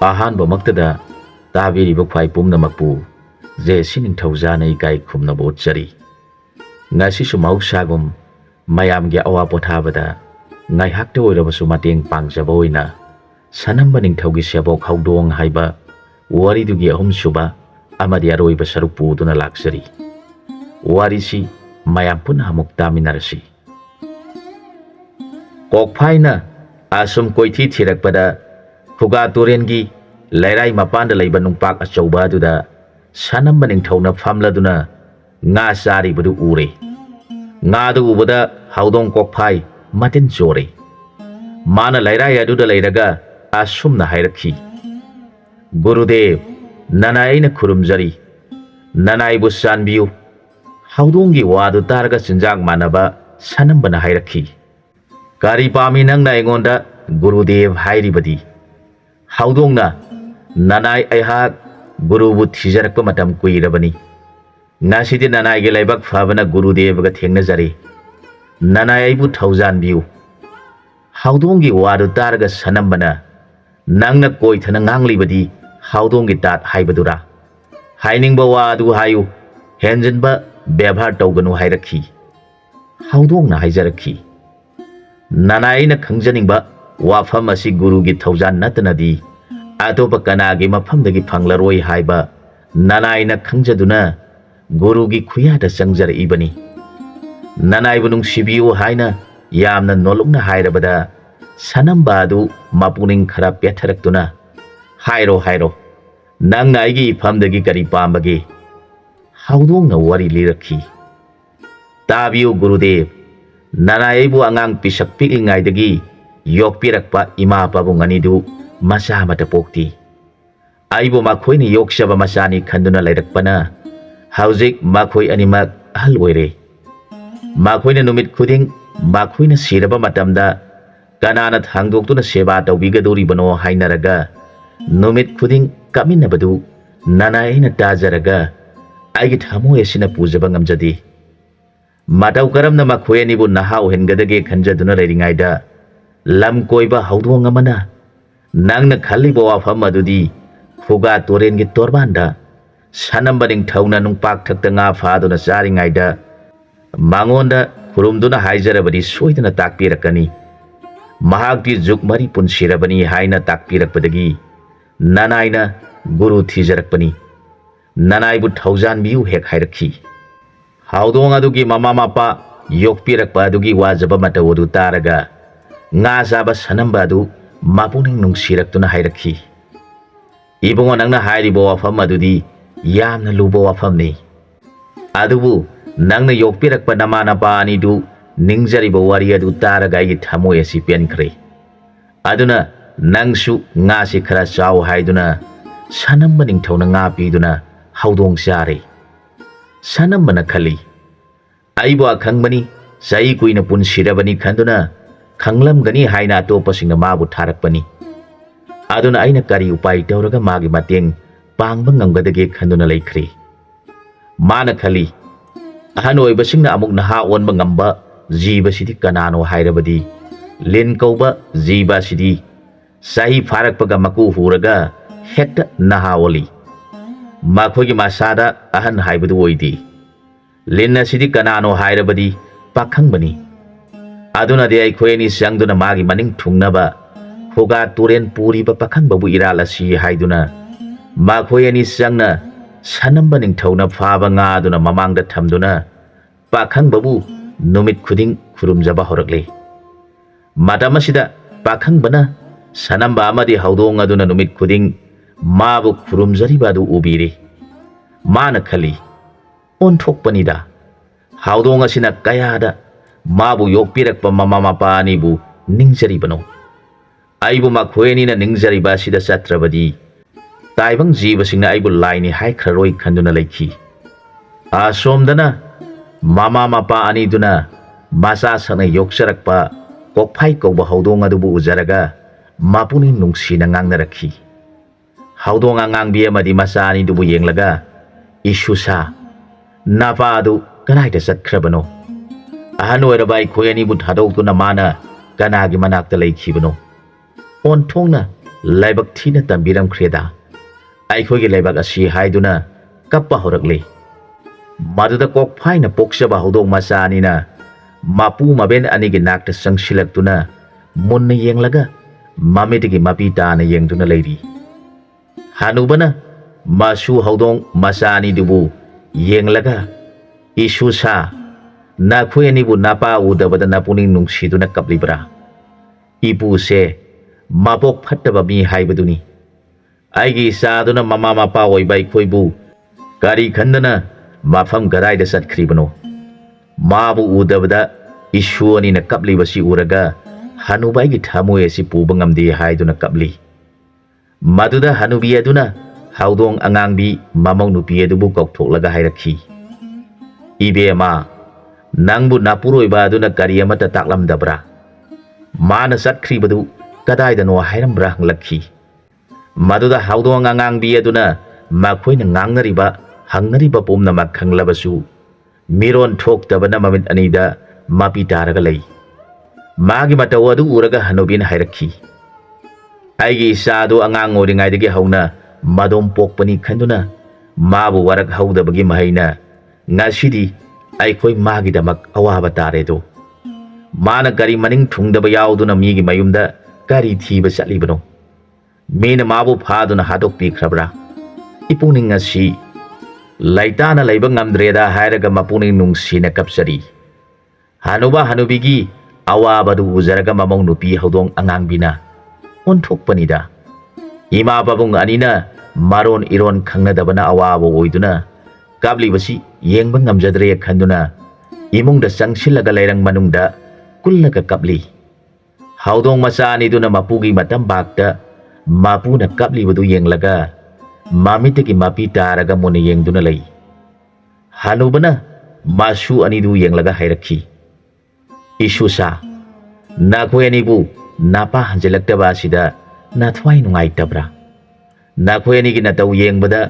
ꯑꯍꯥꯟꯕꯃꯛꯇꯗ ꯇꯥꯕꯤꯔꯤꯕ ꯈ꯭ꯋꯥꯏ ꯄꯨꯝꯅꯃꯛꯄꯨ ꯖꯦꯁꯤ ꯅꯤꯡꯊꯧꯖꯥꯅ ꯏꯀꯥꯏ ꯈꯨꯝꯅꯕ ꯎꯠꯆꯔꯤ꯫ ꯉꯁꯤꯁꯨ ꯃꯍꯧꯁꯥꯒꯨꯝ ꯃꯌꯥꯝꯒꯤ ꯑꯋꯥ ꯄꯣꯊꯥꯕꯗ ꯉꯥꯏꯍꯥꯛꯇ ꯑꯣꯏꯔꯕꯁꯨ ꯃꯇꯦꯡ ꯄꯥꯡꯖꯕ ꯑꯣꯏꯅ ꯁꯅꯝꯕ ꯅꯤꯡꯊꯧꯒꯤ ꯁꯦꯕꯣꯛ ꯍꯧꯗꯣꯡ ꯍꯥꯏꯕ ꯋꯥꯔꯤꯗꯨꯒꯤ ꯑꯍꯨꯝꯁꯨꯕ ꯑꯃꯗꯤ ꯑꯔꯣꯏꯕ ꯁꯔꯨꯛ ꯄꯨꯗꯨꯅ ꯂꯥꯛꯆꯔꯤ꯫ ꯋꯥꯔꯤꯁꯤ ꯃꯌꯥꯝ ꯄꯨꯟꯅ ꯑꯃꯨꯛ ꯇꯥꯃꯤꯟꯅꯔꯁꯤ꯫ ꯀꯣꯛꯐꯥꯏꯅ ꯑꯁꯨꯝ ꯀꯣꯏꯊꯤ ꯊꯤꯔꯛꯄꯗ ꯈꯨꯒꯥ ꯇꯨꯔꯦꯟꯒꯤ ꯂꯩꯔꯥꯏ ꯃꯄꯥꯟꯗ ꯂꯩꯕ ꯅꯨꯡꯄꯥꯛ ꯑꯆꯧꯕ ꯑꯗꯨꯗ ꯁꯅꯝꯕ ꯅꯤꯡꯊꯧꯅ ꯐꯝꯂꯗꯨꯅ ꯉꯥ ꯆꯥꯔꯤꯕꯗꯨ ꯎꯔꯦ꯫ ꯉꯥꯗꯨ ꯎꯕꯗ ꯍꯧꯗꯣꯡ ꯀꯣꯛꯐꯥꯏ ꯃꯇꯤꯟ ꯆꯣꯔꯦ꯫ ꯃꯥꯅ ꯂꯩꯔꯥꯏ ꯑꯗꯨꯗ ꯂꯩꯔꯒ ꯑꯁꯨꯝꯅ ꯍꯥꯏꯔꯛꯈꯤ, "ꯒꯨꯔꯨꯗꯦꯕ, ꯅꯅꯥꯏ ꯑꯩꯅ ꯈꯨꯔꯨꯝꯖꯔꯤ, ꯅꯅꯥꯏꯕꯨ ꯆꯥꯟꯕꯤꯌꯨ." ꯍꯧꯗꯣꯡꯒꯤ ꯋꯥꯗꯨ ꯇꯥꯔꯒ ꯆꯤꯟꯖꯥꯛ ꯃꯥꯟꯅꯕ ꯁꯅꯝꯕꯅ ꯍꯥꯏꯔꯛꯈꯤ, "ꯀꯔꯤ ꯄꯥꯝꯃꯤ ꯅꯪꯅ ꯑꯩꯉꯣꯟꯗ ꯒꯨꯔꯨꯗꯦꯕ ꯍꯥꯏꯔꯤꯕꯗꯤ?" ꯍꯧꯗꯣꯡꯅ, "ꯅꯅꯥꯏ ꯑꯩꯍꯥꯛ ꯒꯨꯔꯨꯕꯨ ꯊꯤꯖꯔꯛꯄ ꯃꯇꯝ ꯀꯨꯏꯔꯕꯅꯤ꯫ ꯉꯁꯤꯗꯤ ꯅꯅꯥꯏꯒꯤ ꯂꯥꯏꯕꯛ ꯐꯕꯅ ꯒꯨꯔꯨꯗꯦꯕꯒ ꯊꯦꯡꯅꯖꯔꯦ꯫ ꯅꯅꯥꯏ ꯑꯩꯕꯨ ꯊꯧꯖꯥꯟꯕꯤꯌꯨ." ꯍꯧꯗꯣꯡꯒꯤ ꯋꯥꯗꯨ ꯇꯥꯔꯒ ꯁꯅꯝꯕꯅ, "ꯅꯪꯅ ꯀꯣꯏꯊꯅ ꯉꯥꯡꯂꯤꯕꯗꯤ ꯍꯧꯗꯣꯡꯒꯤ ꯇꯥꯠ ꯍꯥꯏꯕꯗꯨꯔꯥ? ꯍꯥꯏꯅꯤꯡꯕ ꯋꯥ ꯑꯗꯨ ꯍꯥꯏꯌꯨ, ꯍꯦꯟꯖꯤꯟꯕ ꯕꯦꯚꯥꯔ ꯇꯧꯒꯅꯨ" ꯍꯥꯏꯔꯛꯈꯤ꯫ ꯍꯧꯗꯣꯡꯅ ꯍꯥꯏꯖꯔꯛꯈꯤ, "ꯅꯅꯥꯏ ꯑꯩꯅ ꯈꯪꯖꯅꯤꯡꯕ ꯋꯥꯐꯝ ꯑꯁꯤ ꯒꯨꯔꯨꯒꯤ ꯊꯧꯖꯥꯟ ꯅꯠꯇꯅꯗꯤ ꯑꯇꯣꯞꯄ ꯀꯅꯥꯒꯤ ꯃꯐꯝꯗꯒꯤ ꯐꯪꯂꯔꯣꯏ ꯍꯥꯏꯕ ꯅꯅꯥꯏꯅ ꯈꯪꯖꯗꯨꯅ ꯒꯨꯔꯨꯒꯤ ꯈꯨꯌꯥꯗ ꯆꯪꯖꯔꯛꯏꯕꯅꯤ꯫ ꯅꯅꯥꯏꯕꯨ ꯅꯨꯡꯁꯤꯕꯤꯌꯨ ꯍꯥꯏꯅ ꯌꯥꯝꯅ ꯅꯣꯜꯂꯨꯛꯅ ꯍꯥꯏꯔꯕꯗ ꯁꯅꯝꯕ ꯑꯗꯨ ꯃꯄꯨꯛꯅꯤꯡ ꯈꯔ ꯄꯦꯠꯊꯔꯛꯇꯨꯅ, "ꯍꯥꯏꯔꯣ ꯍꯥꯏꯔꯣ, ꯅꯪꯅ ꯑꯩꯒꯤ ꯏꯐꯝꯗꯒꯤ ꯀꯔꯤ ꯄꯥꯝꯕꯒꯦ?" ꯍꯧꯗꯣꯡꯅ ꯋꯥꯔꯤ ꯂꯤꯔꯛꯈꯤ, "ꯇꯥꯕꯤꯌꯨ ꯒꯨꯔꯨꯗꯦꯕ, ꯅꯅꯥꯏ ꯑꯩꯕꯨ ꯑꯉꯥꯡ ꯄꯤꯁꯛ ꯄꯤꯛꯂꯤꯉꯩꯗꯒꯤ ꯌꯣꯛꯄꯤꯔꯛꯄ ꯏꯃꯥ ꯄꯥꯕꯨꯡ ꯑꯅꯤꯗꯨ ꯃꯆꯥ ꯑꯃꯠꯇ ꯄꯣꯛꯇꯦ꯫ ꯑꯩꯕꯨ ꯃꯈꯣꯏꯅ ꯌꯣꯛꯆꯕ ꯃꯆꯥꯅꯤ ꯈꯟꯗꯨꯅ ꯂꯩꯔꯛꯄꯅ ꯍꯧꯖꯤꯛ ꯃꯈꯣꯏ ꯑꯅꯤꯃꯛ ꯑꯍꯜ ꯑꯣꯏꯔꯦ꯫ ꯃꯈꯣꯏꯅ ꯅꯨꯃꯤꯠ ꯈꯨꯗꯤꯡ ꯃꯈꯣꯏꯅ ꯁꯤꯔꯕ ꯃꯇꯝꯗ ꯀꯅꯥꯅ ꯊꯥꯡꯗꯣꯛꯇꯨꯅ ꯁꯦꯕꯥ ꯇꯧꯕꯤꯒꯗꯧꯔꯤꯕꯅꯣ ꯍꯥꯏꯅꯔꯒ ꯅꯨꯃꯤꯠ ꯈꯨꯗꯤꯡ ꯀꯞꯃꯤꯟꯅꯕꯗꯨ ꯅꯅꯥꯏ ꯑꯩꯅ ꯇꯥꯖꯔꯒ ꯑꯩꯒꯤ ꯊꯃꯣꯏ ꯑꯁꯤꯅ ꯄꯨꯖꯕ ꯉꯝꯖꯗꯦ꯫ ꯃꯇꯧ ꯀꯔꯝꯅ ꯃꯈꯣꯏ ꯑꯅꯤꯕꯨ ꯅꯍꯥ ꯑꯣꯏꯍꯟꯒꯗꯒꯦ ꯈꯟꯖꯗꯨꯅ ꯂꯩꯔꯤꯉꯩꯗ ꯂꯝ ꯀꯣꯏꯕ ꯍꯧꯗꯣꯡ ꯑꯃꯅ ꯅꯪꯅ ꯈꯜꯂꯤꯕ ꯋꯥꯐꯝ ꯑꯗꯨꯗꯤ ꯈꯨꯒꯥ ꯇꯨꯔꯦꯟꯒꯤ ꯇꯣꯔꯕꯥꯟꯗ ꯁꯅꯝꯕ ꯅꯤꯡꯊꯧꯅ ꯅꯨꯡꯄꯥꯛꯊꯛꯇ ꯉꯥ ꯐꯥꯗꯨꯅ ꯆꯥꯔꯤꯉꯩꯗ ꯃꯉꯣꯟꯗ ꯈꯨꯔꯨꯝꯗꯨꯅ ꯍꯥꯏꯖꯔꯕꯗꯤ ꯁꯣꯏꯗꯅ ꯇꯥꯛꯄꯤꯔꯛꯀꯅꯤ꯫ ꯃꯍꯥꯛꯇꯤ ꯖꯨꯛ ꯃꯔꯤ ꯄꯨꯟꯁꯤꯔꯕꯅꯤ ꯍꯥꯏꯅ ꯇꯥꯛꯄꯤꯔꯛꯄꯗꯒꯤ ꯅꯅꯥꯏꯅ ꯒꯨꯔꯨ ꯊꯤꯖꯔꯛꯄꯅꯤ꯫ ꯅꯅꯥꯏꯕꯨ ꯊꯧꯖꯥꯟꯕꯤꯌꯨ ꯍꯦꯛ ꯍꯥꯏꯔꯛꯈꯤ꯫ ꯍꯧꯗꯣꯡ ꯑꯗꯨꯒꯤ ꯃꯃꯥ ꯃꯄꯥ ꯌꯣꯛꯄꯤꯔꯛꯄ ꯑꯗꯨꯒꯤ ꯋꯥꯖꯕ ꯃꯇꯧ ꯑꯗꯨ ꯇꯥꯔꯒ ꯉꯥ ꯆꯥꯕ ꯁꯅꯝꯕ ꯑꯗꯨ ꯃꯄꯨꯛꯅꯤꯡ ꯅꯨꯡꯁꯤꯔꯛꯇꯨꯅ ꯍꯥꯏꯔꯛꯈꯤ, "ꯏꯕꯨꯡꯉꯣ, ꯅꯪꯅ ꯍꯥꯏꯔꯤꯕ ꯋꯥꯐꯝ ꯑꯗꯨꯗꯤ ꯌꯥꯝꯅ ꯂꯨꯕ ꯋꯥꯐꯝꯅꯤ꯫ ꯑꯗꯨꯕꯨ ꯅꯪꯅ ꯌꯣꯛꯄꯤꯔꯛꯄ ꯅꯃꯥ ꯅꯄꯥ ꯑꯅꯤꯗꯨ ꯅꯤꯡꯖꯔꯤꯕ ꯋꯥꯔꯤ ꯑꯗꯨ ꯇꯥꯔꯒ ꯑꯩꯒꯤ ꯊꯃꯣꯏ ꯑꯁꯤ ꯄꯦꯟꯈ꯭ꯔꯦ꯫ ꯑꯗꯨꯅ ꯅꯪꯁꯨ ꯉꯥꯁꯤ ꯈꯔ ꯆꯥꯎ" ꯍꯥꯏꯗꯨꯅ ꯁꯅꯝꯕ ꯅꯤꯡꯊꯧꯅ ꯉꯥ ꯄꯤꯗꯨꯅ ꯍꯧꯗꯣꯡ ꯆꯥꯔꯦ꯫ ꯁꯅꯝꯕꯅ ꯈꯜꯂꯤ, "ꯑꯩꯕꯨ ꯑꯈꯪꯕꯅꯤ ꯆꯍꯤ ꯀꯨꯏꯅ ꯄꯨꯟꯁꯤꯔꯕꯅꯤ ꯈꯟꯗꯨꯅ ꯈꯪꯂꯝꯒꯅꯤ ꯍꯥꯏꯅ ꯑꯇꯣꯞꯄꯁꯤꯡꯅ ꯃꯥꯕꯨ ꯊꯥꯔꯛꯄꯅꯤ꯫ ꯑꯗꯨꯅ ꯑꯩꯅ ꯀꯔꯤ ꯎꯄꯥꯏ ꯇꯧꯔꯒ ꯃꯥꯒꯤ ꯃꯇꯦꯡ ꯄꯥꯡꯕ ꯉꯝꯒꯗꯒꯦ ꯈꯟꯗꯨꯅ ꯂꯩꯈ꯭ꯔꯦ." ꯃꯥꯅ ꯈꯜꯂꯤ, "ꯑꯍꯟ ꯑꯣꯏꯕꯁꯤꯡꯅ ꯑꯃꯨꯛ ꯅꯍꯥ ꯑꯣꯟꯕ ꯉꯝꯕ ꯖꯤꯕꯁꯤꯗꯤ ꯀꯅꯥꯅꯣ ꯍꯥꯏꯔꯕꯗꯤ ꯂꯤꯟ ꯀꯧꯕ ꯖꯤꯕ ꯑꯁꯤꯗꯤ ꯆꯍꯤ ꯐꯥꯔꯛꯄꯒ ꯃꯀꯨ ꯍꯨꯔꯒ ꯍꯦꯛꯇ ꯅꯍꯥ ꯑꯣꯜꯂꯤ꯫ ꯃꯈꯣꯏꯒꯤ ꯃꯁꯥꯗ ꯑꯍꯟ ꯍꯥꯏꯕꯗꯨ ꯑꯣꯏꯗꯦ꯫ ꯂꯤꯟ ꯑꯁꯤꯗꯤ ꯀꯅꯥꯅꯣ ꯍꯥꯏꯔꯕꯗꯤ ꯄꯥꯈꯪꯕꯅꯤ꯫ ꯑꯗꯨꯅꯗꯤ ꯑꯩꯈꯣꯏ ꯑꯅꯤ ꯆꯪꯗꯨꯅ ꯃꯥꯒꯤ ꯃꯅꯤꯡ ꯊꯨꯡꯅꯕ ꯈꯨꯒꯥ ꯇꯨꯔꯦꯟ ꯄꯨꯔꯤꯕ ꯄꯥꯈꯪꯕꯕꯨ ꯏꯔꯥꯜꯂꯁꯤ" ꯍꯥꯏꯗꯨꯅ ꯃꯈꯣꯏ ꯑꯅꯤ ꯆꯪꯅ ꯁꯅꯝꯕ ꯅꯤꯡꯊꯧꯅ ꯐꯥꯕ ꯉꯥ ꯑꯗꯨꯅ ꯃꯃꯥꯡꯗ ꯊꯝꯗꯨꯅ ꯄꯥꯈꯪꯕꯕꯨ ꯅꯨꯃꯤꯠ ꯈꯨꯗꯤꯡ ꯈꯨꯔꯨꯝꯖꯕ ꯍꯧꯔꯛꯂꯦ꯫ ꯃꯇꯝ ꯑꯁꯤꯗ ꯄꯥꯈꯪꯕꯅ ꯁꯅꯝꯕ ꯑꯃꯗꯤ ꯍꯧꯗꯣꯡ ꯑꯗꯨꯅ ꯅꯨꯃꯤꯠ ꯈꯨꯗꯤꯡ ꯃꯥꯕꯨ ꯈꯨꯔꯨꯝꯖꯔꯤꯕ ꯑꯗꯨ ꯎꯕꯤꯔꯦ꯫ ꯃꯥꯅ ꯈꯜꯂꯤ, "ꯑꯣꯟꯊꯣꯛꯄꯅꯤꯗ, ꯍꯧꯗꯣꯡ ꯑꯁꯤꯅ ꯀꯌꯥꯗ ꯃꯥꯕꯨ ꯌꯣꯛꯄꯤꯔꯛꯄ ꯃꯃꯥ ꯃꯄꯥ ꯑꯅꯤꯕꯨ ꯅꯤꯡꯖꯔꯤꯕꯅꯣ? ꯑꯩꯕꯨ ꯃꯈꯣꯏ ꯑꯅꯤꯅ ꯅꯤꯡꯖꯔꯤꯕ ꯑꯁꯤꯗ ꯆꯠꯇ꯭ꯔꯕꯗꯤ ꯇꯥꯏꯕꯪ ꯖꯤꯕꯁꯤꯡꯅ ꯑꯩꯕꯨ ꯂꯥꯏꯅꯤ ꯍꯥꯏꯈ꯭ꯔꯔꯣꯏ" ꯈꯟꯗꯨꯅ ꯂꯩꯈꯤ꯫ ꯑꯁꯣꯝꯗꯅ ꯃꯃꯥ ꯃꯄꯥ ꯑꯅꯤꯗꯨꯅ ꯃꯆꯥ ꯁꯛꯅ ꯌꯣꯛꯆꯔꯛꯄ ꯀꯣꯛꯐꯥꯏ ꯀꯧꯕ ꯍꯧꯗꯣꯡ ꯑꯗꯨꯕꯨ ꯎꯖꯔꯒ ꯃꯄꯨꯛꯅꯤꯡ ꯅꯨꯡꯁꯤꯅ ꯉꯥꯡꯅꯔꯛꯈꯤ꯫ ꯍꯧꯗꯣꯡ ꯑꯉꯥꯡꯕꯤ ꯑꯃꯗꯤ ꯃꯆꯥ ꯑꯅꯤꯗꯨꯕꯨ ꯌꯦꯡꯂꯒ, "ꯏꯁꯨꯁꯥ, ꯅꯄꯥ ꯑꯗꯨ ꯀꯗꯥꯏꯗ ꯆꯠꯈ꯭ꯔꯕꯅꯣ? ꯑꯍꯟ ꯑꯣꯏꯔꯕ ꯑꯩꯈꯣꯏ ꯑꯅꯤꯕꯨ ꯊꯥꯗꯣꯛꯇꯨꯅ ꯃꯥꯅ ꯀꯅꯥꯒꯤ ꯃꯅꯥꯛꯇ ꯂꯩꯈꯤꯕꯅꯣ? ꯑꯣꯟꯊꯣꯛꯅ laibak thina tambiram khreda aikhoi gi laibak asi haiduna kappa horakle maduda kok phaina pokchaba hodong macha anina mapu maben ani gi nakta sangsilaktuna munna yenglaga mamitigi mapi tana yengduna leiri hanubana masu hodong macha ani dubu yenglaga isu sa nakhoi ani bu napa udabada napuning nungsiduna kaplibra ipu se mapok phattaba mi haibaduni aigi saduna mama mapa oibai khoibu kari khandana mafam garai da satkribano mabu udabada isu ani na kapli basi uraga hanubai gi thamoy si pubangam de haiduna kapli maduda hanubi aduna haudong angangbi mamau nupi adubu kokthok hairakhi ibema nangbu napuroi ba aduna kari amata taklam dabra mana satkribadu kadai da no hairam lakhi maduda haudong angangbi aduna makhoi na ngangnariba hangnariba pomna makhanglabasu miron thok tabana mamit anida mapi taraga lei magi mataw adu uraga hanubin hairakhi aigi sadu angang oringai dege hauna madom pokpani khanduna mabu warak haudabagi mahaina ngasidi aikhoi magi damak awaba tare do mana gari maning thungdaba yauduna migi mayumda gari thiba chatlibano mena mabu phaduna hadok pi khrabra ipuning ngasi laitana laiba ngamdreda hairaga mapuning nungsina kapsari hanuba hanubigi awabadu uzaraga mamong nupi hodong angangbina onthokpanida ima babung anina maron iron khangnadabana awabo oiduna kablibasi yengba ngamjadre khanduna imungda sangsilaga lairang manungda kullaga kapli haudong macha aniduna mapugi matam bakta mapuna kaplibadu yenglaga mamitigi mapi taraga mone yengduna lei hanubana masu anidu yenglaga hairakhi isusa nakhoi anibu napa hanjelaktaba asida nathwai nungai tabra nakhoi anigi natau yengbada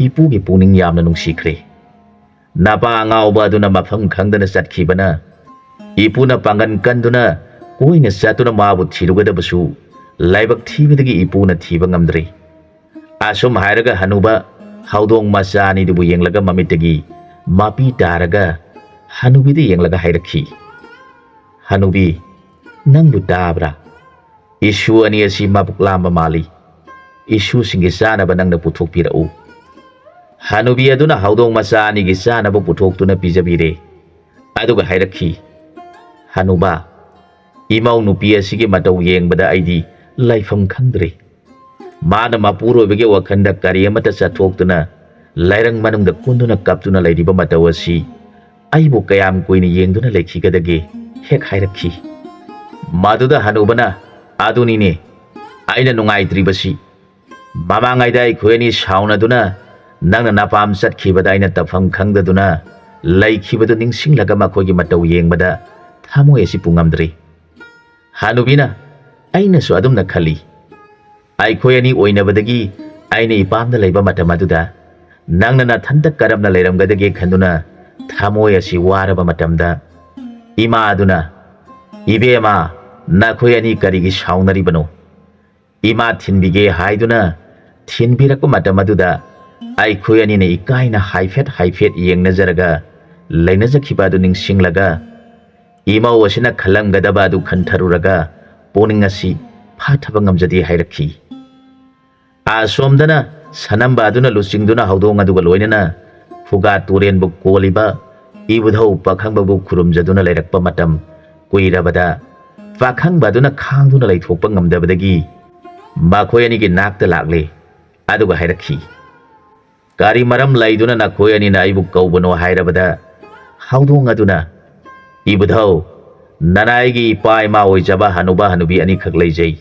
ipugi puning yamna nungsikre napa angauba aduna mafam khangdana satkhibana ipuna pangan kanduna koina satuna mabu thirugadabasu laibak thibadagi ipuna thiba ngamdre asum hairaga hanuba haudong macha anidubu yenglaga mamitagi mapi taraga hanubidi yenglaga hairakhi hanubi nangbu tabra isu ani asi mapuk lamba mali isu singi sanaba nangna puthok pirau hanubi aduna haudong macha ani gi sanaba puthok tuna pijabire aduga hairakhi hanuba imau nupi asigi matau yengbada aidi laifam khangdre mana mapuro bege wakhanda kari amata chathok tuna lairang manungda kunduna kaptuna lairiba matau asi aibu kayam koina yengduna lekhigadage hek hairakhi maduda hanubana adunine aina nungai tribasi mamangaida ikhoini saunaduna nangna napam satkhibada aina tafam khangdaduna laikhibadu ningsinglaga makhogi matau yengbada thamoi asi pungamdre hanubina aina su adumna khali aikhoi ani oinabadagi aina ipamda leiba matamaduda nangna na thanda karamna leiramgadage khanduna thamoi asi waraba matamda ima aduna ibema nakhoi ani karigi saunaribano ima thinbige haiduna thinbirakpa matamaduda aikhoi ani ne ikaina haifet yengnajaraga leinajakhibadu ningsinglaga ima wasina khalamgadabadu khantharuraga poningasi phathaba ngamjadi hairakhi asomdana sanamba aduna lusingduna haudong aduga loinana fuga turen bu koliba ibudhau pakhang babu khurumjaduna leirakpa matam kuirabada pakhang baduna khangduna leithokpa ngamdabadagi makhoi ani gi nakta lagle aduga hairakhi kari maram laiduna nakhoi ani na aibu kaubano hairabada haudong aduna ibudhau nanai gi pai ma oijaba hanuba hanubi ani khak leijai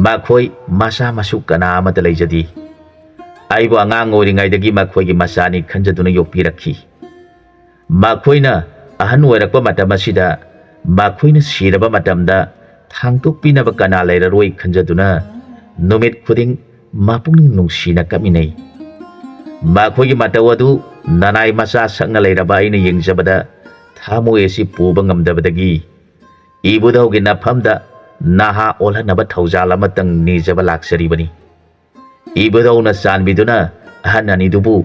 makhoi masa masuk kana amata leijadi aibu angang oringai dagi makhoi gi masani khanjaduna yopirakhi makhoina ahan oirakpa matamasida makhoina siraba matamda thangtuk pinaba kana leiraroi khanjaduna numit khuding mapung nungsina kaminai makhoi gi matawadu nanai masa sangna leiraba aina yengjabada thamoi asi puba ngamdabadagi ibudhau gi nafamda naha olhanaba thaujal amatang nijaba laksaribani ibadawna sanbiduna ahan anidubu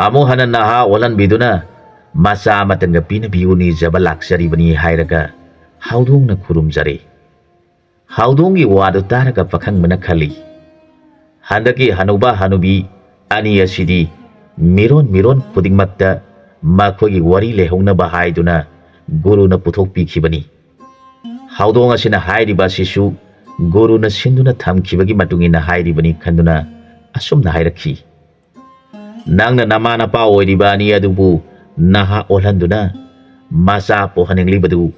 amo hana naha olhanbiduna masa amatanga pinabiyu nijaba laksaribani hairaga haudongna khurumjare haudongi wadu taraga pakhangmana khali handaki hanuba hanubi ani asidi miron khudingmakta makhogi wari lehaunaba haiduna guruna puthokpikhibani haudong asina hairiba sisu guruna sinduna thamkhibagi matungina hairibani khanduna asumna hairakhi nangna namana pa oiriba ani adubu naha olhanduna masa pohanenglibadu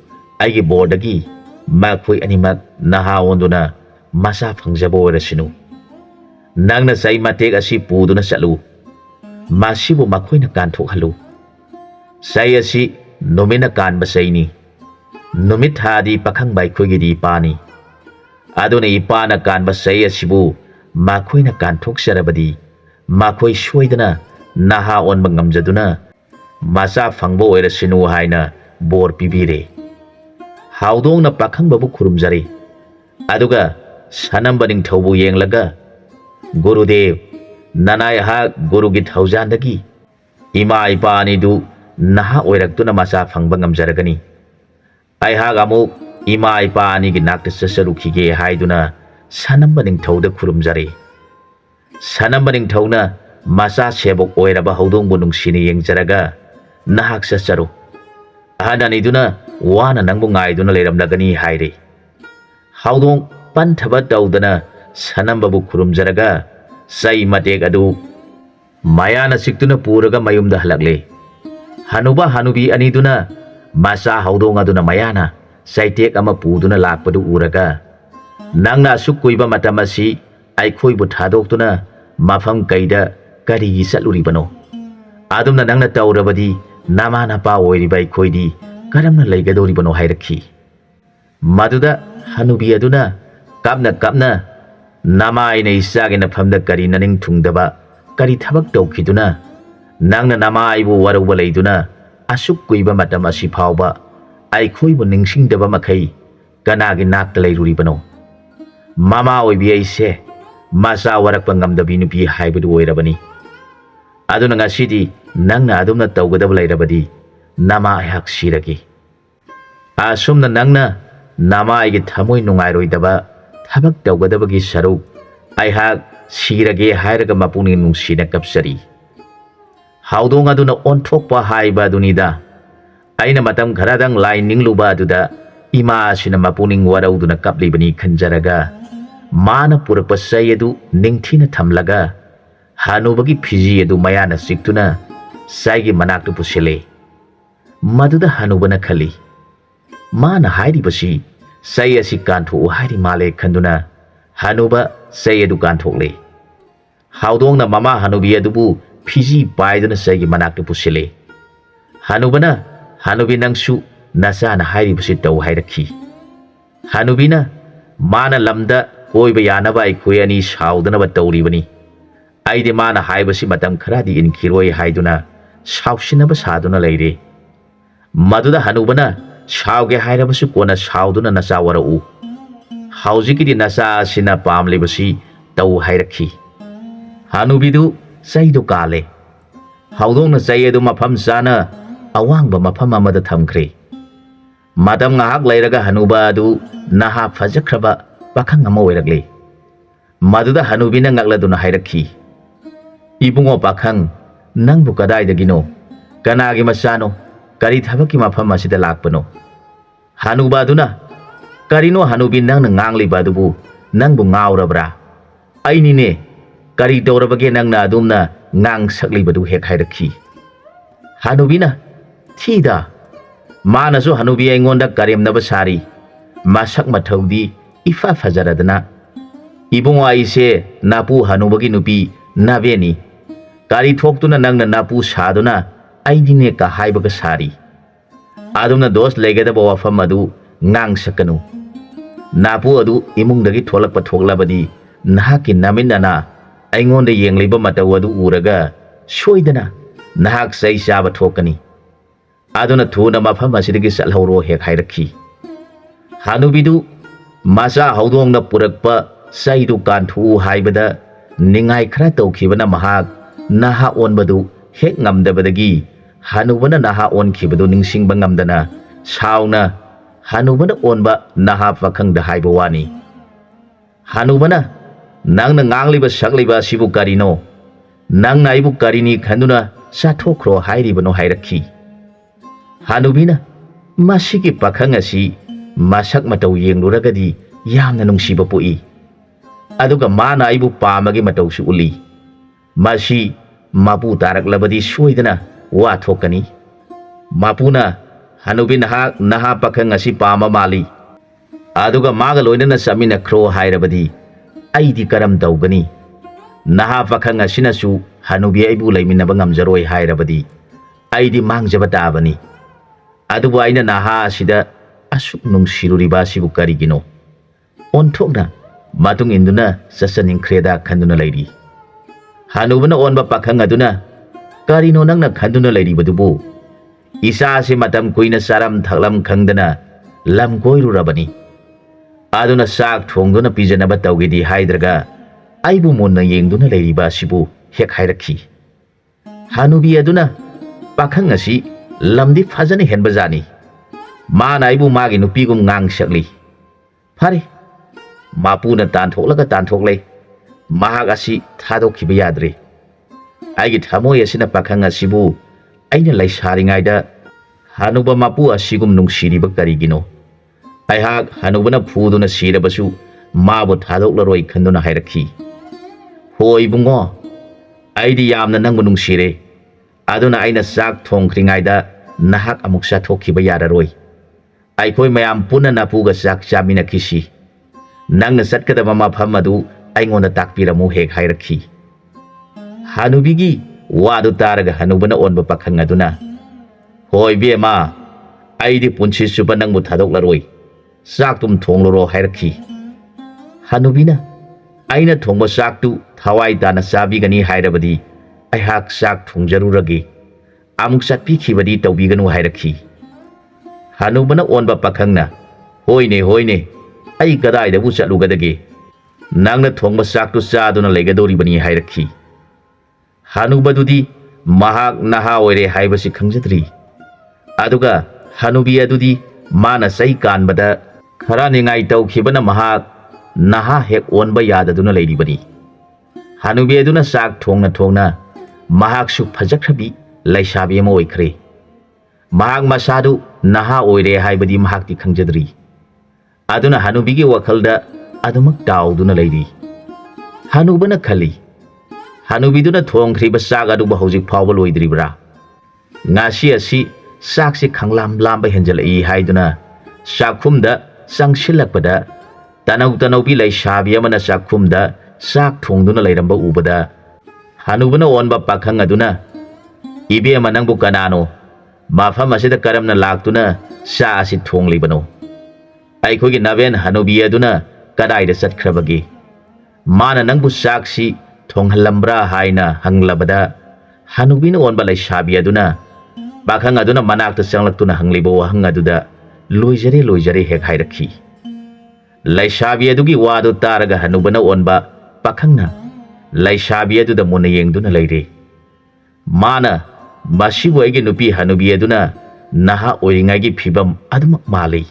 aigi bordagi makhoi animak naha onduna masa phangjabo orasinu nangna sai matek asi puduna chalu masibu makhoina kanthokhalu sai asi nomina kanba saini numit hadi pakhang bai khogidi pani aduna ipana kanba sai asibu makhoina kanthokserabadi makhoi soidana naha onba ngamjaduna masa phangbo oirasinu haina bor pibire haudongna pakhang babu khurumjare aduga sanamba ningthaubu yenglaga gurudev nanai ha gurugi thaujandagi ima ipa anidu naha oiraktuna masa phangba ngamjaragani ai ha gamu ima ipa anigi nakta sasarukhige haiduna sanamba ningthauda khurumjare sanamba ningthauna masa sebok oiraba haudongbu nungsini yengjaraga nahak sasaru ahananiduna wana nangbu ngaiduna leiramlagani haire haudong panthaba tawdana sanambabu khurumjaraga sai matek adu mayana siktuna puraga mayumda halakle hanuba hanubi aniduna masa haudong aduna mayana saitek ama puduna lakpadu uraga nangna asukkuiba matamasi aikhoibu thadoktuna mafam kaida karigi satluribano adumna nangna tawrabadi namana pa oiriba aikhoidi karamna leigadoribano hairakhi maduda hanubi aduna kapna nama aina isagena famda kari naning thungdaba kari thabak tawkhiduna nangna nama aibu waruba leiduna asuk kuiba matam asi phawba aikhoibu ningsingdaba makhai kanagi nakta leiruribano mama oibi aise masa warakpa ngamdabi nupi haibadu oirabani aduna ngasidi nangna adumna tawgadaba leirabadi nama aihak siragi asumna nangna nama aigi thamoi nungairoidaba thabak tawgadabagi saruk aihak sirage hairaga mapuni nungsina kapsari haudong aduna onthokpa haiba dunida aina matam kharadang lai ningluba aduda ima sina mapuning warauduna kaplibani khanjaraga mana purpa sai adu ningthina thamlaga hanubagi phiji adu mayana siktuna saigi manaktu pusile maduda hanubana khali mana hairi basi sai asi kantho hairi male khanduna hanuba sai adu kanthokle haudongna mama hanubi adubu phiji paiduna saigi manaktu pusile hanubana hanubi nangsu nasana hairi basi taw hairakhi hanubina mana lamda koiba yanaba aikoi ani saudana tawribani aide mana haibasi matam kharadi inkhiroi haiduna sausinaba saduna leire maduda hanubana sauge hairabasu kona sauduna nasa warau haujikidi nasa sina pamlebasi taw hairakhi hanubidu saidu kale haudongna sayedu mafam sana awangba mafam amada thamkhre madam ngahak leiraga hanuba adu naha fajakraba pakhang ama oiragle maduda hanubina ngakladuna hairakhi ibungo pakhang nangbu kadaidagino kanagi masano kari thabaki mafam asida lakpano hanuba aduna karino hanubi nangna ngangliba adubu nangbu ngaurabra ainine kari dawrabage nangna adumna ngang saklibadu hek hairakhi hanubina thida manasu hanubi aingonda karemnaba sari masak mathaudi ifa fajaradana ibungo aise napu hanubagi nupi nabeni kari thoktuna nangna napu saduna aidine ka haibaga sari adumna dos legadaba wafam adu ngang sakanu napu adu imungdagi tholakpa thoklabadi nahaki naminana aingonda yengliba mataw adu uraga soidana nahak sai chaba thokani aduna thuna mafam asidagi salhoro hek hairakhi hanubidu ꯃꯆꯥ ꯍꯧꯗꯣꯡꯅ ꯄꯨꯔꯛꯄ ꯆꯩꯗꯨ ꯀꯥꯟꯊꯣꯛꯎ ꯍꯥꯏꯕꯗ ꯅꯤꯡꯉꯥꯏ ꯈꯔ ꯇꯧꯈꯤꯕꯅ ꯃꯍꯥꯛ ꯅꯍꯥ ꯑꯣꯟꯕꯗꯨ ꯍꯦꯛ ꯉꯝꯗꯕꯗꯒꯤ ꯍꯅꯨꯕꯅ ꯅꯍꯥ ꯑꯣꯟꯈꯤꯕꯗꯨ ꯅꯤꯡꯁꯤꯡꯕ ꯉꯝꯗꯅ ꯁꯥꯎꯅ ꯍꯅꯨꯕꯅ ꯑꯣꯟꯕ ꯅꯍꯥ ꯄꯥꯈꯪꯗ ꯍꯥꯏꯕ ꯋꯥꯅꯤ꯫ ꯍꯅꯨꯕꯅ ꯅꯪꯅ ꯉꯥꯡꯂꯤꯕ ꯁꯛꯂꯤꯕ ꯑꯁꯤꯕꯨ ꯀꯔꯤꯅꯣ? ꯅꯪꯅ ꯑꯩꯕꯨ ꯀꯔꯤꯅꯤ ꯈꯟꯗꯨꯅ ꯆꯥꯊꯣꯛꯈ꯭ꯔꯣ ꯍꯥꯏꯔꯤꯕꯅꯣ ꯍꯥꯏꯔꯛꯈꯤ꯫ ꯍꯅꯨꯕꯤꯅ ꯃꯁꯤꯒꯤ ꯄꯥꯈꯪ ꯑꯁꯤ ꯃꯁꯛ ꯃꯇꯧ ꯌꯦꯡꯂꯨꯔꯒꯗꯤ ꯌꯥꯝꯅ ꯅꯨꯡꯁꯤꯕ ꯄꯣꯛꯏ, ꯑꯗꯨꯒ ꯃꯥꯅ ꯑꯩꯕꯨ ꯄꯥꯝꯕꯒꯤ ꯃꯇꯧꯁꯨ ꯎꯠꯂꯤ꯫ ꯃꯁꯤ ꯃꯄꯨ ꯇꯥꯔꯛꯂꯕꯗꯤ ꯁꯣꯏꯗꯅ ꯋꯥ ꯊꯣꯛꯀꯅꯤ꯫ ꯃꯄꯨꯅ ꯍꯅꯨꯕꯤ ꯅꯍꯥ ꯄꯥꯈꯪ ꯑꯁꯤ ꯄꯥꯝꯕ ꯃꯥꯜꯂꯤ, ꯑꯗꯨꯒ ꯃꯥꯒ ꯂꯣꯏꯅꯅ ꯆꯠꯃꯤꯟꯅꯈ꯭ꯔꯣ ꯍꯥꯏꯔꯕꯗꯤ ꯑꯩꯗꯤ ꯀꯔꯝ ꯇꯧꯒꯅꯤ? ꯅꯍꯥ ꯄꯥꯈꯪ ꯑꯁꯤꯅꯁꯨ ꯍꯅꯨꯕꯤ ꯑꯩꯕꯨ ꯂꯩꯃꯤꯟꯅꯕ ꯉꯝꯖꯔꯣꯏ ꯍꯥꯏꯔꯕꯗꯤ ꯑꯩꯗꯤ ꯃꯥꯡꯖꯕ ꯇꯥꯕꯅꯤ꯫ ꯑꯗꯨꯕꯨ ꯑꯩꯅ ꯅꯍꯥ ꯑꯁꯤꯗ ꯑꯁꯨꯛ ꯅꯨꯡꯁꯤꯔꯨꯔꯤꯕ ꯑꯁꯤꯕꯨ ꯀꯔꯤꯒꯤꯅꯣ? ꯑꯣꯟꯊꯣꯛꯅ ꯃꯇꯨꯡ ꯏꯟꯗꯨꯅ ꯆꯠꯆꯅꯤꯡꯈ꯭ꯔꯦꯗ ꯈꯟꯗꯨꯅ ꯂꯩꯔꯤ꯫ ꯍꯅꯨꯕꯅ ꯑꯣꯟꯕ ꯄꯥꯈꯪ ꯑꯗꯨꯅ ꯀꯔꯤꯅꯣ ꯅꯪꯅ ꯈꯟꯗꯨꯅ ꯂꯩꯔꯤꯕꯗꯨꯕꯨ? ꯏꯆꯥꯁꯤ ꯃꯇꯝ ꯀꯨꯏꯅ ꯆꯥꯔꯝ ꯊꯛꯂꯝ ꯈꯪꯗꯅ ꯂꯝ ꯀꯣꯏꯔꯨꯔꯕꯅꯤ, ꯑꯗꯨꯅ ꯆꯥꯛ ꯊꯣꯡꯗꯨꯅ ꯄꯤꯖꯅꯕ ꯇꯧꯒꯦꯗꯤ ꯍꯥꯏꯗ꯭ꯔꯒ ꯑꯩꯕꯨ ꯃꯨꯟꯅ ꯌꯦꯡꯗꯨꯅ ꯂꯩꯔꯤꯕ ꯑꯁꯤꯕꯨ ꯍꯦꯛ ꯍꯥꯏꯔꯛꯈꯤ꯫ ꯍꯅꯨꯕꯤ ꯑꯗꯨꯅ ꯄꯥꯈꯪ ꯑꯁꯤ ꯂꯝꯗꯤ ꯐꯖꯅ ꯍꯦꯟꯕꯖꯥꯠꯅꯤ, ꯃꯥꯅ ꯑꯩꯕꯨ ꯃꯥꯒꯤ ꯅꯨꯄꯤꯒꯨꯝ ꯉꯥꯡꯁꯛꯂꯤ꯫ ꯐꯔꯦ, ꯃꯄꯨꯅ ꯇꯥꯟꯊꯣꯛꯂꯦ, ꯃꯍꯥꯛ ꯑꯁꯤ ꯊꯥꯗꯣꯛꯈꯤꯕ ꯌꯥꯗ꯭ꯔꯦ꯫ ꯑꯩꯒꯤ ꯊꯃꯣꯏ ꯑꯁꯤꯅ ꯄꯥꯈꯪ ꯑꯁꯤꯕꯨ ꯑꯩꯅ ꯂꯩꯁꯥꯔꯤꯉꯩꯗ ꯍꯅꯨꯕ ꯃꯄꯨ ꯑꯁꯤꯒꯨꯝ ꯅꯨꯡꯁꯤꯔꯤꯕ ꯀꯔꯤꯒꯤꯅꯣ? ꯑꯩꯍꯥꯛ ꯍꯅꯨꯕꯅ ꯐꯨꯗꯨꯅ ꯁꯤꯔꯕꯁꯨ ꯃꯥꯕꯨ ꯊꯥꯗꯣꯛꯂꯔꯣꯏ ꯈꯟꯗꯨꯅ ꯍꯥꯏꯔꯛꯈꯤ꯫ ꯍꯣꯏ ꯏꯕꯨꯡꯉꯣ, ꯑꯩꯗꯤ ꯌꯥꯝꯅ ꯅꯪꯕꯨ ꯅꯨꯡꯁꯤꯔꯦ, ꯑꯗꯨꯅ ꯑꯩꯅ ꯆꯥꯛ ꯊꯣꯡꯈ꯭ꯔꯤꯉꯩꯗ ꯅꯍꯥꯛ ꯑꯃꯨꯛ ꯆꯥꯊꯣꯛꯈꯤꯕ ꯌꯥꯔꯔꯣꯏ꯫ ꯑꯩꯈꯣꯏ ꯃꯌꯥꯝ ꯄꯨꯟꯅ ꯅꯄꯨꯒ ꯆꯥꯛ ꯆꯥꯃꯤꯟꯅꯈꯤꯁꯤ꯫ ꯅꯪꯅ ꯆꯠꯀꯗꯕ ꯃꯐꯝ ꯑꯗꯨ ꯑꯩꯉꯣꯟꯗ ꯇꯥꯛꯄꯤꯔꯝꯃꯨ ꯍꯦꯛ ꯍꯥꯏꯔꯛꯈꯤ꯫ ꯍꯅꯨꯕꯤꯒꯤ ꯋꯥꯗꯨ ꯇꯥꯔꯒ ꯍꯅꯨꯕꯅ ꯑꯣꯟꯕ ꯄꯥꯈꯪ ꯑꯗꯨꯅ, ꯍꯣꯏ ꯕꯦꯝꯃ, ꯑꯩꯗꯤ ꯄꯨꯟꯁꯤ ꯆꯨꯞꯄ ꯅꯪꯕꯨ ꯊꯥꯗꯣꯛꯂꯔꯣꯏ, ꯆꯥꯛꯇꯨꯝ ꯊꯣꯡꯂꯨꯔꯣ ꯍꯥꯏꯔꯛꯈꯤ꯫ ꯍꯅꯨꯕꯤꯅ ꯑꯩꯅ ꯊꯣꯡꯕ ꯆꯥꯛꯇꯨ ꯊꯋꯥꯏ ꯇꯥꯅ ꯆꯥꯕꯤꯒꯅꯤ ꯍꯥꯏꯔꯕꯗꯤ ꯑꯩꯍꯥꯛ ꯆꯥꯛ ꯊꯣꯡꯖꯔꯨꯔꯒꯦ, ꯑꯃꯨꯛ ꯆꯠꯄꯤꯈꯤꯕꯗꯤ ꯇꯧꯕꯤꯒꯅꯨ ꯍꯥꯏꯔꯛꯈꯤ꯫ ꯍꯅꯨꯕꯅ ꯑꯣꯟꯕ ꯄꯥꯈꯪꯅ, ꯍꯣꯏꯅꯦ, ꯑꯩ ꯀꯗꯥꯏꯗꯕꯨ ꯆꯠꯂꯨꯒꯗꯒꯦ? ꯅꯪꯅ ꯊꯣꯡꯕ ꯆꯥꯛꯇꯨ ꯆꯥꯗꯨꯅ ꯂꯩꯒꯗꯧꯔꯤꯕꯅꯤ ꯍꯥꯏꯔꯛꯈꯤ꯫ ꯍꯅꯨꯕꯗꯨꯗꯤ ꯃꯍꯥꯛ ꯅꯍꯥ ꯑꯣꯏꯔꯦ ꯍꯥꯏꯕꯁꯤ ꯈꯪꯖꯗ꯭ꯔꯤ, ꯑꯗꯨꯒ ꯍꯅꯨꯕꯤ ꯑꯗꯨꯗꯤ ꯃꯥꯅ ꯆꯩ ꯀꯥꯟꯕꯗ ꯈꯔ ꯅꯤꯡꯉꯥꯏ ꯇꯧꯈꯤꯕꯅ ꯃꯍꯥꯛ ꯅꯍꯥ ꯍꯦꯛ ꯑꯣꯟꯕ ꯌꯥꯗꯗꯨꯅ ꯂꯩꯔꯤꯕꯅꯤ꯫ ꯍꯅꯨꯕꯤ ꯑꯗꯨꯅ ꯆꯥꯛ ꯊꯣꯡꯅ ꯃꯍꯥꯛꯁꯨ ꯐꯖꯈ꯭ꯔꯕꯤ ꯂꯩꯁꯥꯕꯤ ꯑꯃ ꯑꯣꯏꯈ꯭ꯔꯦ꯫ ꯃꯍꯥꯛ ꯃꯁꯥꯗꯨ ꯅꯍꯥ ꯑꯣꯏꯔꯦ ꯍꯥꯏꯕꯗꯤ ꯃꯍꯥꯛꯇꯤ ꯈꯪꯖꯗ꯭ꯔꯤ, ꯑꯗꯨꯅ ꯍꯅꯨꯕꯤꯒꯤ ꯋꯥꯈꯜꯗ ꯑꯗꯨꯃꯛ ꯇꯥꯎꯗꯨꯅ ꯂꯩꯔꯤ꯫ ꯍꯅꯨꯕꯅ ꯈꯜꯂꯤ, ꯍꯅꯨꯕꯤꯗꯨꯅ ꯊꯣꯡꯈ꯭ꯔꯤꯕ ꯆꯥꯛ ꯑꯗꯨꯕꯨ ꯍꯧꯖꯤꯛ ꯐꯥꯎꯕ ꯂꯣꯏꯗ꯭ꯔꯤꯕ꯭ꯔꯥ? ꯉꯁꯤ ꯑꯁꯤ ꯆꯥꯛꯁꯤ ꯈꯪꯂꯥꯝꯕ ꯍꯦꯟꯖꯜꯂꯛꯏ ꯍꯥꯏꯗꯨꯅ ꯆꯥꯛꯈꯨꯝꯗ ꯆꯪꯁꯤꯜꯂꯛꯄꯗ ꯇꯅꯧꯕꯤ ꯂꯩꯁꯥꯕꯤ ꯑꯃꯅ ꯆꯥꯛꯈꯨꯝꯗ ꯆꯥꯛ ꯊꯣꯡꯗꯨꯅ ꯂꯩꯔꯝꯕ ꯎꯕꯗ ꯍꯅꯨꯕꯅ ꯑꯣꯟꯕ ꯄꯥꯈꯪ ꯑꯗꯨꯅ, ꯏꯕꯦꯝꯃ ꯅꯪꯕꯨ ꯀꯅꯥꯅꯣ? ꯃꯐꯝ ꯑꯁꯤꯗ ꯀꯔꯝꯅ ꯂꯥꯛꯇꯨꯅ ꯆꯥꯛ ꯑꯁꯤ ꯊꯣꯡꯂꯤꯕꯅꯣ? ꯑꯩꯈꯣꯏꯒꯤ ꯅꯕꯦꯟ ꯍꯅꯨꯕꯤ ꯑꯗꯨꯅ ꯀꯗꯥꯏꯗ ꯆꯠꯈ꯭ꯔꯕꯒꯦ? ꯃꯥꯅ ꯅꯪꯕु ꯆꯥꯛꯁꯤ ꯊꯣꯡꯍꯜꯂꯝꯕ꯭ꯔꯥ ꯍꯥꯏꯅ ꯍꯪꯂꯕꯗ ꯍꯅꯨꯕꯤꯅ ꯑꯣꯟꯕ ꯂꯩꯁꯥꯕꯤ ꯑꯗꯨꯅ ꯄꯥꯈꯪ ꯑꯗꯨꯅ ꯃꯅꯥꯛꯇ ꯆꯪꯂꯛꯇꯨꯅ ꯍꯪꯂꯤꯕ ꯋꯥꯍꯪ ꯑꯗꯨꯗ ꯂꯣꯏꯖꯔꯦ ꯍꯦꯛ ꯍꯥꯏꯔꯛꯈꯤ꯫ ꯂꯩꯁꯥꯕꯤ ꯑꯗꯨꯒꯤ ꯋꯥꯗꯨ ꯇꯥꯔꯒ ꯍꯅꯨꯕꯅ ꯑꯣꯟꯕ ꯄꯥꯈꯪꯅ ꯂꯩꯁꯥꯕꯤ ꯑꯗꯨꯗ ꯃꯨꯟꯅ ꯌꯦꯡꯗꯨꯅ ꯂꯩꯔꯦ꯫ ꯃꯥꯅ ꯃꯁꯤꯕꯨ ꯑꯩꯒꯤ ꯅꯨꯄꯤ ꯍꯅꯨꯕꯤ ꯑꯗꯨꯅ ꯅꯍꯥ ꯑꯣꯏꯔꯤꯉꯩꯒꯤ ꯐꯤꯕꯝ ꯑꯗꯨꯃꯛ ꯃꯥꯜꯂꯤ,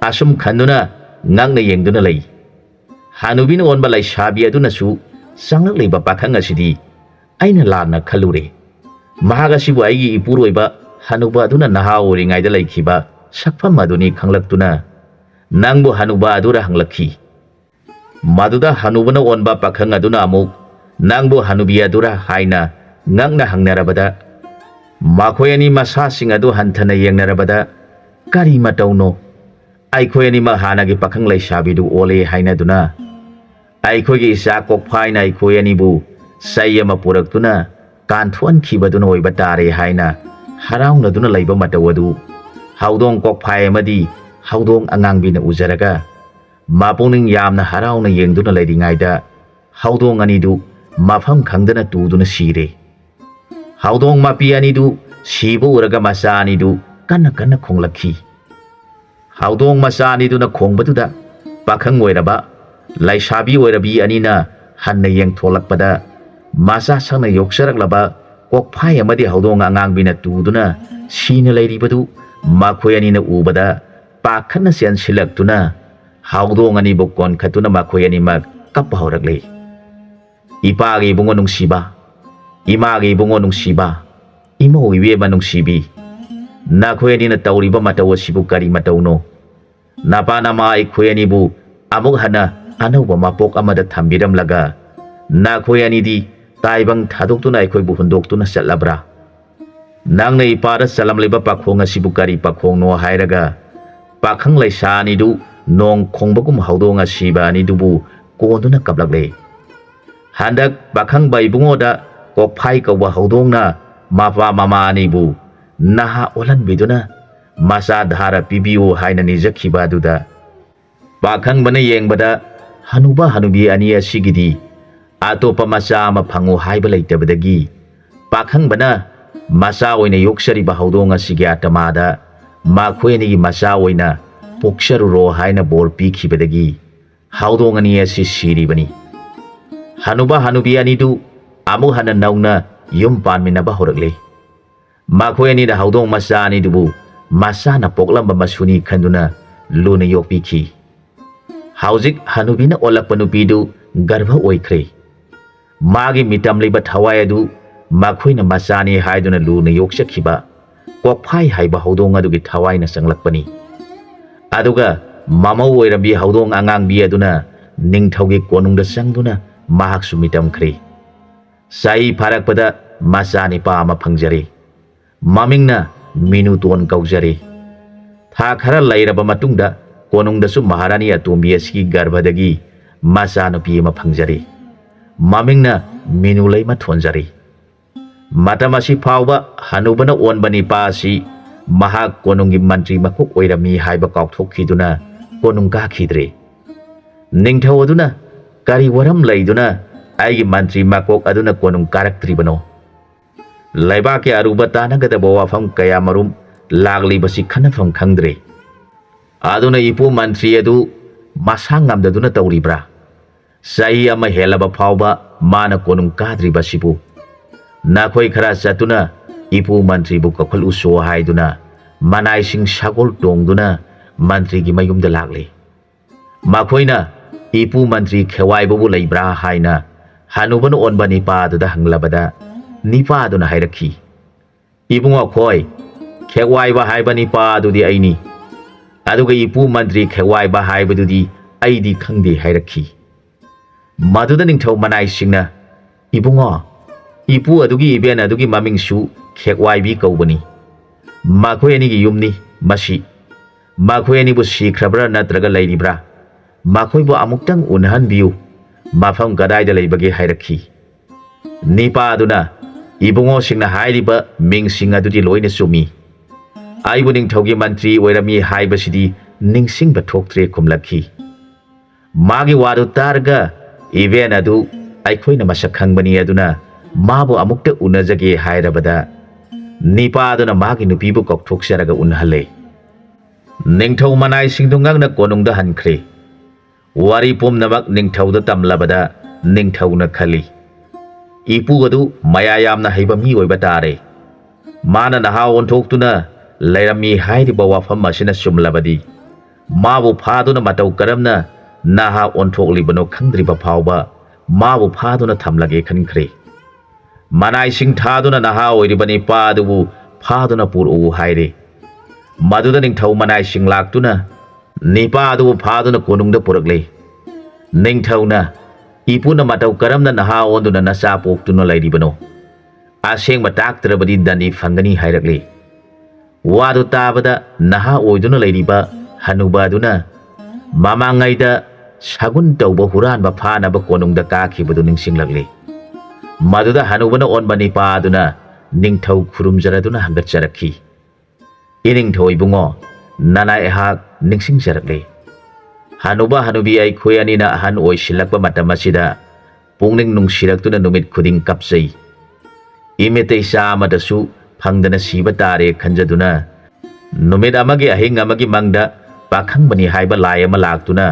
ꯑꯁꯨꯝ ꯈꯟꯗꯨꯅ ꯉꯛꯅ ꯌꯦꯡꯗꯨꯅ ꯂꯩ꯫ ꯍꯅꯨꯕꯤꯅ ꯑꯣꯟꯕ ꯂꯩꯁꯥꯕꯤ ꯑꯗꯨꯅꯁꯨ ꯆꯪꯂꯛꯂꯤꯕ ꯄꯥꯈꯪ ꯑꯁꯤꯗꯤ ꯑꯩꯅ ꯂꯥꯟꯅ ꯈꯜꯂꯨꯔꯦ, ꯃꯍꯥꯛ ꯑꯁꯤꯕꯨ ꯑꯩꯒꯤ ꯏꯄꯨꯔꯣꯏꯕ ꯍꯅꯨꯕ ꯑꯗꯨꯅ ꯅꯍꯥ ꯑꯣꯏꯔꯤꯉꯩꯗ ꯂꯩꯈꯤꯕ ꯁꯛꯐꯝ ꯑꯗꯨꯅꯤ ꯈꯪꯂꯛꯇꯨꯅ ꯅꯪꯕꯨ ꯍꯅꯨꯕ ꯑꯗꯨꯔ ꯍꯪꯂꯛꯈꯤ꯫ ꯃꯗꯨꯗ ꯍꯅꯨꯕꯅ ꯑꯣꯟꯕ ꯄꯥꯈꯪ ꯑꯗꯨꯅ ꯑꯃꯨꯛ ꯅꯪꯕꯨ ꯍꯅꯨꯕꯤ ꯑꯗꯨꯔ ꯍꯥꯏꯅ ꯉꯛꯅ ꯍꯪꯅꯔꯕꯗ ꯃꯈꯣꯏ ꯑꯅꯤ ꯃꯁꯥꯁꯤꯡ ꯑꯗꯨ ꯍꯟꯊꯅ ꯌꯦꯡꯅꯔꯕꯗ ꯀꯔꯤ ꯃꯇꯧꯅꯣ? ꯑꯩꯈꯣꯏ ꯑꯅꯤꯃꯛ ꯍꯥꯟꯅꯒꯤ ꯄꯥꯈꯪ ꯂꯩꯁꯥꯕꯤꯗꯨ ꯑꯣꯜꯂꯦ ꯍꯥꯏꯅꯗꯨꯅ ꯑꯩꯈꯣꯏꯒꯤ ꯏꯆꯥ ꯀꯣꯛꯐꯥꯏꯅ ꯑꯩꯈꯣꯏ ꯑꯅꯤꯕꯨ ꯆꯩ ꯑꯃ ꯄꯨꯔꯛꯇꯨꯅ ꯀꯥꯟꯊꯣꯛꯍꯟꯈꯤꯕꯗꯨꯅ ꯑꯣꯏꯕ ꯇꯥꯔꯦ ꯍꯥꯏꯅ ꯍꯔꯥꯎꯅꯗꯨꯅ ꯂꯩꯕ ꯃꯇꯧ ꯑꯗꯨ ꯍꯧꯗꯣꯡ ꯀꯣꯛꯐꯥꯏ ꯑꯃꯗꯤ ꯍꯧꯗꯣꯡ ꯑꯉꯥꯡꯕꯤꯅ ꯎꯖꯔꯒ ꯃꯄꯨꯛꯅꯤꯡ ꯌꯥꯝꯅ ꯍꯔꯥꯎꯅ ꯌꯦꯡꯗꯨꯅ ꯂꯩꯔꯤꯉꯩꯗ ꯍꯧꯗꯣꯡ ꯑꯅꯤꯗꯨ ꯃꯐꯝ ꯈꯪꯗꯅ ꯇꯨꯗꯨꯅ ꯁꯤꯔꯦ꯫ ꯍꯧꯗꯣꯡ ꯃꯄꯤ ꯑꯅꯤꯗꯨ ꯁꯤꯕ ꯎꯔꯒ ꯃꯆꯥ ꯑꯅꯤꯗꯨ ꯀꯟꯅ ꯈꯣꯡꯂꯛꯈꯤ꯫ ꯍꯧꯗꯣꯡ ꯃꯆꯥ ꯑꯅꯤꯗꯨꯅ ꯈꯣꯡꯕꯗꯨꯗ पाखंग ओइरबा लाइसाबी ओइरबी अनिना हन्ना येंथोलकपदा मासा संना योक्सरकलबा कोकफाई अमदि हौदोंग अंगांगबिना तुदुना सीना लैरिबदु माखोय अनिना उबदा पाखन्ना सेनसिलक्तुना हौदोंग अनिबु कोनखतुना माखोय अनिमक कप हौरकले इपागे इबुंगो नुंसीबा इमागे इबुंगो नुंसीबा इमो इबेबा नुंसीबी नाखोय अनिना तौरिबा मतौ असिबु करि मतौनो नापा नामा अखोय अनिबु अमुक हना अनौबा मापोक अमदा थम्बिरमलगा नाखोय अनिदि ताइबंग थादोक्तुना अखोयबु हुंदोक्तुना चलबरा नांगना इपारा चलमलेबा पाखोंग असिबु करि पाखोंनो हायरगा पाखंग लैसा अनिदु नोंग खोंबगुम हौदोंग असिबा अनिदुबु कोंदुना कपलगले हंदक पाखंग बाइबुंगोदा कोकफाई कौबा हौदोंगना मापा मामा अनिबु नहा ओलन बिदुना मासा धारा पिबियो हायना निजखिबा दुदा पाखंग बने येंगबदा हनुबा हनुबी अनि असिगिदी आतोपा मचा अमा फंगो हाइबा लैतबदगी पाखंग बना मचा ओइना योक्सरिबा हौदोंग असिगे आतमादा माखोयनिगी मचा ओइना पोक्सरुरो हायना बोर पीखिबदगी हौदोंग अनि असि सिरिबनी हनुबा हनुबी अनिदु अमु हना नौना युम पानमिनबा होरगले माखोयनी दा हौदोंग मचा अनिदुबु मचाना पोकलंबा मसुनी खंदुना लुना योक्पीखि हौजिक हनुबीना ओलकपा नुपीदु गर्भ ओइख्रे मागी मितम लेबा थवाय अदु माखोयना मचानी हायदुना लुना योक्सखिबा कोकफाई हाइबा हौदोंग अदुगी थवायना संगलकपनी अदुगा मामौ ओइरबी हौदोंग अंगांगबी अदुना निंगथौगी कोनुंगदा संगदुना महाकसु मितमख्रे साई फारकपदा मचानी पा अमा फंगजरे ममिंगना मिनुतोन कौजरे था खरा लैरबा मतुंगदा कोनुंगदसु महारानी अतोंबी असगी गर्भदगी मचा नुपी अमा फंगजरे ममिंगना मिनुलैमा थोनजरे मतम असि फावबा हनुबना ओनबनी पासी महा कोनुंगी मंत्री मकुक ओइरमी हाइबा काउथोखिदुना कोनुंग काखिद्रे निंगथौ अदुना करी वरम लैदुना आइगी मंत्री मकोक अदुना कोनुंग कारक्त्रिबनो लैबा के अरुबा तानगदबा वाफम कया मरुम लागलिबसि खनफम खंद्रे अदुना इपु मंत्री अदु मसांगमदुना तौरिब्रा सही अमा हेलबा फावबा माना कोनुंग काद्रिबसिबु नाखोय खरा चतुना इपु मंत्री बु कखल उसो हायदुना मनाइसिंग सागोल टोंगदुना मंत्री की मयुमदा लागले माखोयना इपु मंत्री खेवाइबु लैब्रा हायना हनुबन ओनबा निपादुदा हंगलबदा निपादुना हायरखी इबुंगो खोय खेवाइबा हायबा निपादुदी आइनी अदुगा इपु मंत्री खेवाइबा हायबदुदी आइदी खंगदे हायरखी मदुदा निंगथौ मनाइसिंगना इबुंगो इपु अदुगी इबेन अदुगी ममिंगसु खेवाइबी कौबनी माखोय अनिगी युमनी मसी माखोय अनिबु सिख्रब्रा नत्रगा लैरिब्रा माखोयबु अमुक्तंग उनहनबियु माफम गदायदा लैबगे हायरखी निपादुना इबुंगो सिंगना हायरिबा मिंगसिंग अदुदी लोइना सुमी आइबु निंगथौगी मंत्री ओइरमी हायबसिदी निंगसिंगबा थोक्त्रे खुमलखी मागी वादु तारगा इवेन अदु आइखोयना मसक खंगबनी अदुना माबु अमुक्ता उनजगे हायरबदा निपादुना मागी नुपीबु कौथोक्सरगा उनहले निंगथौ मनाय सिंदुंगांगना कोनुंगदा हनख्रे वारी पुमनमक निंगथौदा तमलबदा निंगथौना खली इपु अदु मया यामना हैबा मी ओइबा तारे माना नहा ओंथोक्तुना लैरमी हायरिबा वाफम असिना सुमलबदी माबु फादुना मतौ करमना नहा ओंथोक्लिबनो खंद्रिबा फावबा माबु फादुना थमलगे खनख्रे मनाई सिंह थादुना नहा ओइरिबनी पादुबु फादुना पुरु हायरे मदुदा निंगथौ मनाई सिंह लाक्तुना निपादुबु फादुना कोनुंगदा पुरगले निंगथौना इपुना मतौ करमना नहा ओंदुना नसा पोक्तुना लैरिबनो आसेंग ताक्तरबदी दनी फंगनी हायरगले वादु ताबदा नहा ओइदुना लैरिबा हनुबादुना मामांगैदा सागुन तौबा हुरानबा फानबा कोनुंगदा काखिबदु निंगसिंगलगले मदुदा हनुबना ओनबा निपादुना निंगथौ खुरुमजरदुना हंगतचरखी इनिंगथौ इबुंगो नाना एहाक निंगसिंगजरगले हनुबा हनुबी आइखोय अनिना अहन ओइसिलकबा मतम असिदा पुंगनिंग नुंगसिरक्तुना नुमित खुदिंग कपसै इमेतैसा अमदसु फंगदना सिबा तारे खंजदुना नुमित अमगे अहिंग अमगे मंगदा पाखंगबनी हायबा लाय अमा लाक्तुना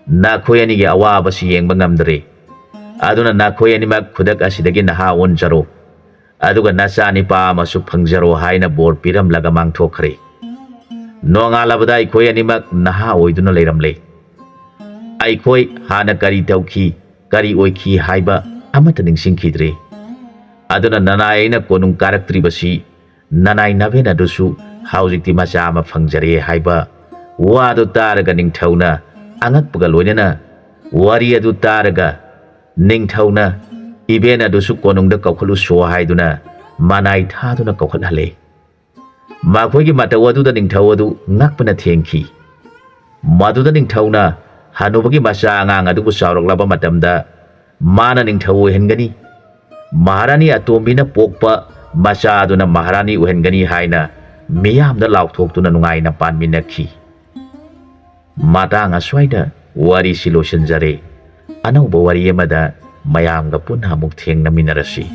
nakhoi ani gi awa basi yengba ngamdre aduna nakhoi ani mak khudak asidagi naha onjaro aduga nacha ni pa masu phangjaro haina bor piram laga mangthokre nonga labada khoi ani mak naha oiduna leiramle ai khoi hana kari tauki kari oiki haiba amata ningsingkhidre aduna nanai na konung karaktri basi nanai navena dusu haujikti macha ama phangjare haiba wadu taraga ningthauna angakpaga loinana wari adu taraga ningthauna ibena dusu konungda kaukhulu so haiduna manai thaduna kaukhal makhoi mataw aduda ningthaw adu ngakpana thengki maduda ningthauna hanubagi macha angang adubu sauraklaba matamda mana ningthaw hengani maharani atombina pokpa macha aduna maharani uhengani haina miyamda laukthokuna nungaina panminakhi matang aswaida wari siloshan jare anauba wari amada mayamga punha muk thengnaminarasi